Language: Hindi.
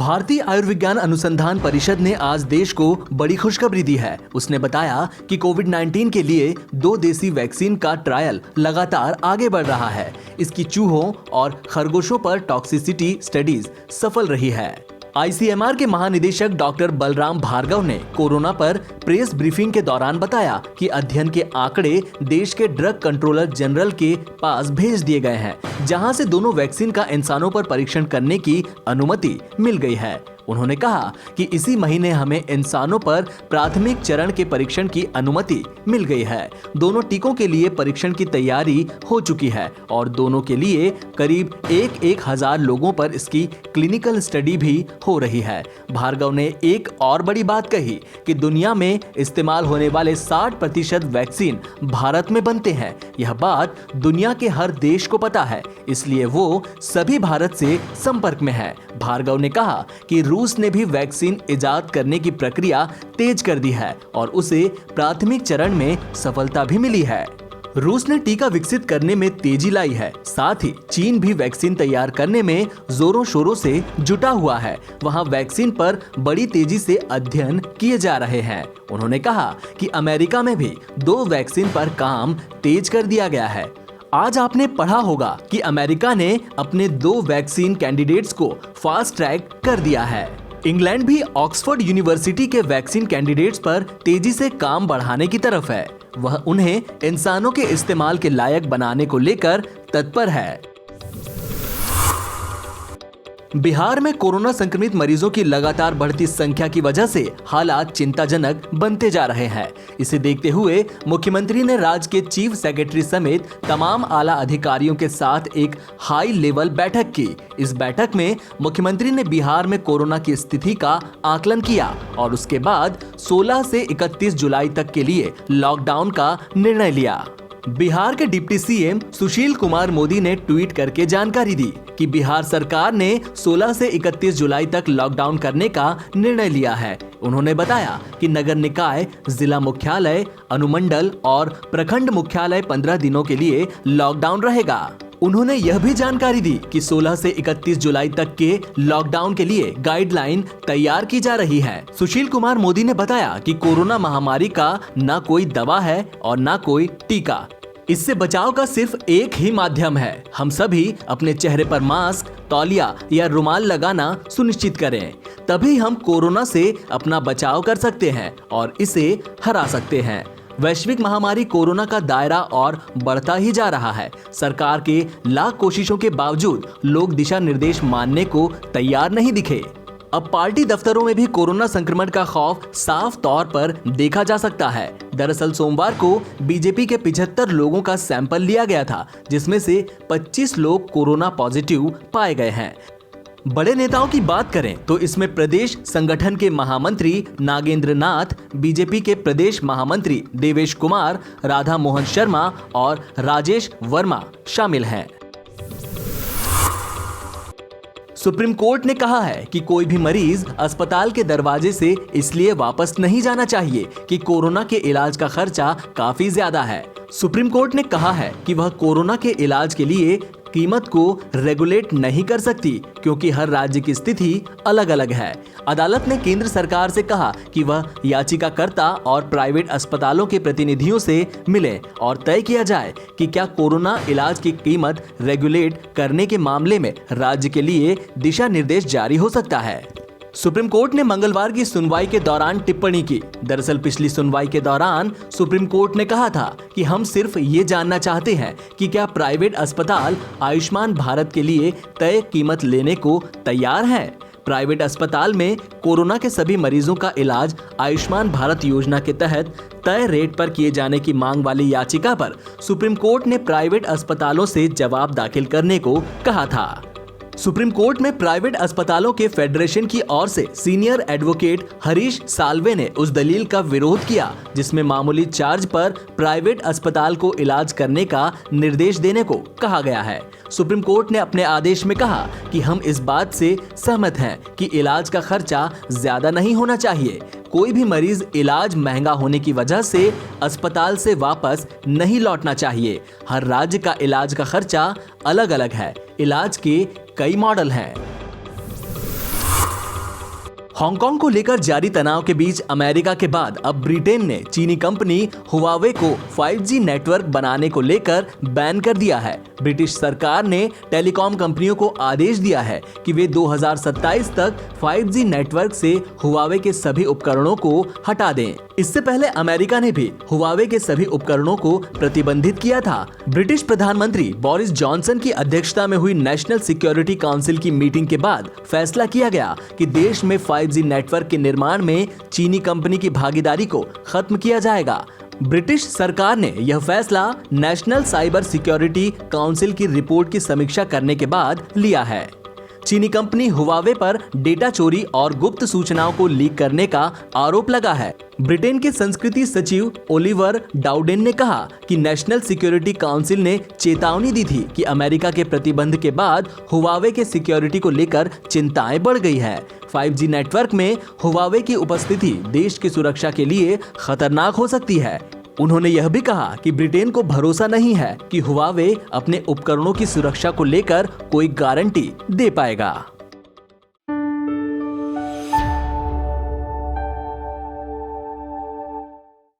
भारतीय आयुर्विज्ञान अनुसंधान परिषद ने आज देश को बड़ी खुशखबरी दी है। उसने बताया कि कोविड-19 के लिए 2 देसी वैक्सीन का ट्रायल लगातार आगे बढ़ रहा है। इसकी चूहों और खरगोशों पर टॉक्सिसिटी स्टडीज सफल रही है। आईसीएमआर के महानिदेशक डॉक्टर बलराम भार्गव ने कोरोना पर प्रेस ब्रीफिंग के दौरान बताया कि अध्ययन के आंकड़े देश के ड्रग कंट्रोलर जनरल के पास भेज दिए गए हैं, जहां से दोनों वैक्सीन का इंसानों पर परीक्षण करने की अनुमति मिल गई है। उन्होंने कहा कि इसी महीने हमें इंसानों पर प्राथमिक चरण के परीक्षण की अनुमति मिल गई है। दोनों टीकों के लिए परीक्षण की तैयारी हो चुकी है और दोनों के लिए करीब 1,000 लोगों पर इसकी क्लिनिकल स्टडी भी हो रही है। भार्गव ने एक और बड़ी बात कही कि दुनिया में इस्तेमाल होने वाले 60% वैक्सीन भारत में बनते हैं। यह बात दुनिया के हर देश को पता है, इसलिए वो सभी भारत से संपर्क में है। भार्गव ने कहा कि रूस ने भी वैक्सीन इजाद करने की प्रक्रिया तेज कर दी है और उसे प्राथमिक चरण में सफलता भी मिली है। रूस ने टीका विकसित करने में तेजी लाई है। साथ ही चीन भी वैक्सीन तैयार करने में जोरों शोरों से जुटा हुआ है। वहां वैक्सीन पर बड़ी तेजी से अध्ययन किए जा रहे हैं। उन्होंने कहा कि अमेरिका में भी 2 वैक्सीन पर काम तेज कर दिया गया है। आज आपने पढ़ा होगा कि अमेरिका ने अपने 2 वैक्सीन कैंडिडेट्स को फास्ट ट्रैक कर दिया है। इंग्लैंड भी ऑक्सफोर्ड यूनिवर्सिटी के वैक्सीन कैंडिडेट्स पर तेजी से काम बढ़ाने की तरफ है। वह उन्हें इंसानों के इस्तेमाल के लायक बनाने को लेकर तत्पर है। बिहार में कोरोना संक्रमित मरीजों की लगातार बढ़ती संख्या की वजह से हालात चिंताजनक बनते जा रहे हैं। इसे देखते हुए मुख्यमंत्री ने राज्य के चीफ सेक्रेटरी समेत तमाम आला अधिकारियों के साथ एक हाई लेवल बैठक की। इस बैठक में मुख्यमंत्री ने बिहार में कोरोना की स्थिति का आकलन किया और उसके बाद 16 से 31 जुलाई तक के लिए लॉकडाउन का निर्णय लिया। बिहार के डिप्टी सीएम सुशील कुमार मोदी ने ट्वीट करके जानकारी दी कि बिहार सरकार ने 16 से 31 जुलाई तक लॉकडाउन करने का निर्णय लिया है। उन्होंने बताया कि नगर निकाय, जिला मुख्यालय, अनुमंडल और प्रखंड मुख्यालय 15 दिनों के लिए लॉकडाउन रहेगा। उन्होंने यह भी जानकारी दी कि 16 से 31 जुलाई तक के लॉकडाउन के लिए गाइडलाइन तैयार की जा रही है। सुशील कुमार मोदी ने बताया कि कोरोना महामारी का न कोई दवा है और न कोई टीका। इससे बचाव का सिर्फ एक ही माध्यम है। हम सभी अपने चेहरे पर मास्क, तौलिया या रुमाल लगाना सुनिश्चित करें, तभी हम कोरोना से अपना बचाव कर सकते हैं और इसे हरा सकते हैं। वैश्विक महामारी कोरोना का दायरा और बढ़ता ही जा रहा है। सरकार के लाख कोशिशों के बावजूद लोग दिशा निर्देश मानने को तैयार नहीं दिखे। अब पार्टी दफ्तरों में भी कोरोना संक्रमण का खौफ साफ तौर पर देखा जा सकता है। दरअसल सोमवार को बीजेपी के 75 लोगों का सैंपल लिया गया था, जिसमें से 25 लोग कोरोना पॉजिटिव पाए गए हैं। बड़े नेताओं की बात करें तो इसमें प्रदेश संगठन के महामंत्री नागेंद्र नाथ, बीजेपी के प्रदेश महामंत्री देवेश कुमार, राधा मोहन शर्मा और राजेश वर्मा शामिल हैं। सुप्रीम कोर्ट ने कहा है कि कोई भी मरीज अस्पताल के दरवाजे से इसलिए वापस नहीं जाना चाहिए कि कोरोना के इलाज का खर्चा काफी ज्यादा है। सुप्रीम कोर्ट ने कहा है कि वह कोरोना के इलाज के लिए कीमत को रेगुलेट नहीं कर सकती, क्योंकि हर राज्य की स्थिति अलग अलग है। अदालत ने केंद्र सरकार से कहा कि वह याचिकाकर्ता और प्राइवेट अस्पतालों के प्रतिनिधियों से मिले और तय किया जाए कि क्या कोरोना इलाज की कीमत रेगुलेट करने के मामले में राज्य के लिए दिशा निर्देश जारी हो सकता है। सुप्रीम कोर्ट ने मंगलवार की सुनवाई के दौरान टिप्पणी की। दरअसल पिछली सुनवाई के दौरान सुप्रीम कोर्ट ने कहा था कि हम सिर्फ ये जानना चाहते हैं कि क्या प्राइवेट अस्पताल आयुष्मान भारत के लिए तय कीमत लेने को तैयार हैं। प्राइवेट अस्पताल में कोरोना के सभी मरीजों का इलाज आयुष्मान भारत योजना के तहत तय रेट पर किए जाने की मांग वाली याचिका पर सुप्रीम कोर्ट ने प्राइवेट अस्पतालों से जवाब दाखिल करने को कहा था। सुप्रीम कोर्ट में प्राइवेट अस्पतालों के फेडरेशन की ओर से सीनियर एडवोकेट हरीश साल्वे ने उस दलील का विरोध किया जिसमें मामूली चार्ज पर प्राइवेट अस्पताल को इलाज करने का निर्देश देने को कहा गया है। सुप्रीम कोर्ट ने अपने आदेश में कहा कि हम इस बात से सहमत हैं कि इलाज का खर्चा ज्यादा नहीं होना चाहिए। कोई भी मरीज इलाज महंगा होने की वजह से अस्पताल से वापस नहीं लौटना चाहिए। हर राज्य का इलाज का खर्चा अलग अलग है। इलाज के कई मॉडल हैं। हांगकांग को लेकर जारी तनाव के बीच अमेरिका के बाद अब ब्रिटेन ने चीनी कंपनी हुआवे को 5G नेटवर्क बनाने को लेकर बैन कर दिया है। ब्रिटिश सरकार ने टेलीकॉम कंपनियों को आदेश दिया है कि वे 2027 तक 5G नेटवर्क से हुआवे के सभी उपकरणों को हटा दें। इससे पहले अमेरिका ने भी हुआवे के सभी उपकरणों को प्रतिबंधित किया था। ब्रिटिश प्रधानमंत्री बोरिस जॉनसन की अध्यक्षता में हुई नेशनल सिक्योरिटी काउंसिल की मीटिंग के बाद फैसला किया गया कि देश में 5G नेटवर्क के निर्माण में चीनी कंपनी की भागीदारी को खत्म किया जाएगा। ब्रिटिश सरकार ने यह फैसला नेशनल साइबर सिक्योरिटी काउंसिल की रिपोर्ट की समीक्षा करने के बाद लिया है। चीनी कंपनी हुआवे पर डेटा चोरी और गुप्त सूचनाओं को लीक करने का आरोप लगा है। ब्रिटेन के संस्कृति सचिव ओलिवर डाउडेन ने कहा कि नेशनल सिक्योरिटी काउंसिल ने चेतावनी दी थी कि अमेरिका के प्रतिबंध के बाद हुआवे के सिक्योरिटी को लेकर चिंताएं बढ़ गई है। 5G नेटवर्क में हुआवे की उपस्थिति देश की सुरक्षा के लिए खतरनाक हो सकती है। उन्होंने यह भी कहा कि ब्रिटेन को भरोसा नहीं है कि हुआवे अपने उपकरणों की सुरक्षा को लेकर कोई गारंटी दे पाएगा।